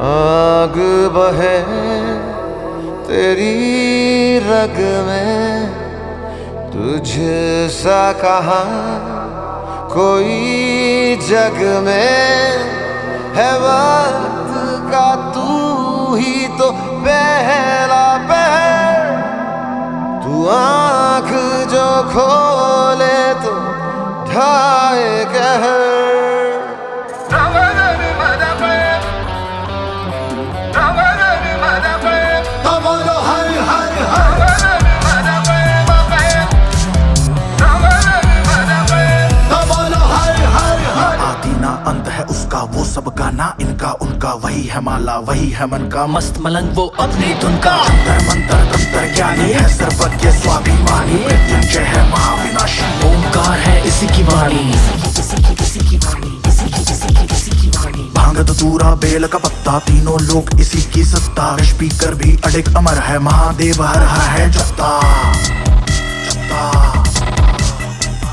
आग बहे तेरी रग में, तुझसा कहाँ कोई जग में है। वक्त का तू ही तो पहला पहर, तू आँख जो खोले तो ढाए कहर। अंत है उसका वो सबका ना इनका उनका, वही है माला वही है मन का मस्त मलंग वो अपनी धुन का। जंतर मंतर तंत्र ज्ञानी है सर्वज्ञ स्वाभिमानी, मृत्युंजय है महाविनाशी, ओंकार है इसी की वाणी। भांग धतूरा बेल का पत्ता तीनों लोग इसी की सत्ता, स्पीकर भी अडिग अमर है महादेव हर है जत्ता।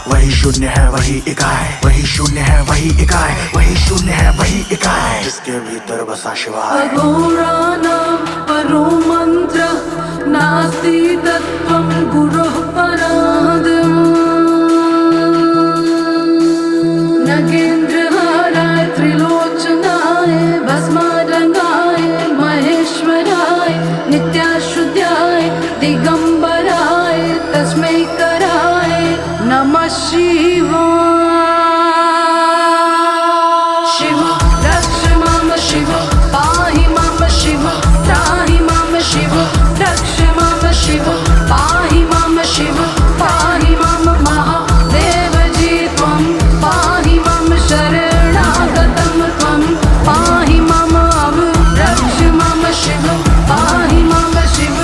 वही शून्य है वही इकाई, वही शून्य है वही इकाई, वही शून्य है वही इकाई, जिसके भीतर बसा शिवाय। अघोराणां परो मंत्र नास्ति तत्त्वं गुरोः पराद्। नगेन्द्रहाराय त्रिलोचनाय भस्मारंगाय महेश्वराय नित्याशुद्धाय दिगंबराय तस्मै कराय नमः शिवाय। शिव रक्ष मां शिव पाहि मां शिव त्राहि मां शिव रक्ष मां शिव पाहि मां शिव पाहि मां महादेव जी त्वं पाहि मां शरणागतं त्वं पाहि मां रक्ष मां शिव पाहि मां शिव।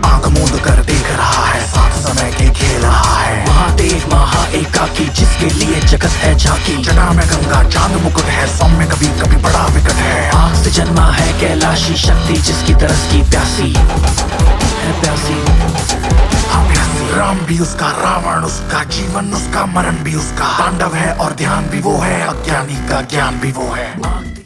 आंख मूंद कर देख रहा है साथ समय के खेल रहा है, महादेव महा एकाकी जिसके लिए जगत है झांकी। जना में गंगा चांद मुकुट है, सौम्य कभी कभी बड़ा विकट है, आग से जन्मा है कैलाशी शक्ति जिसकी तरस की प्यासी है प्यासी। हाँ प्यासी। राम भी उसका रावण उसका जीवन उसका मरण भी उसका, तांडव है और ध्यान भी वो है, अज्ञानी का ज्ञान भी वो है।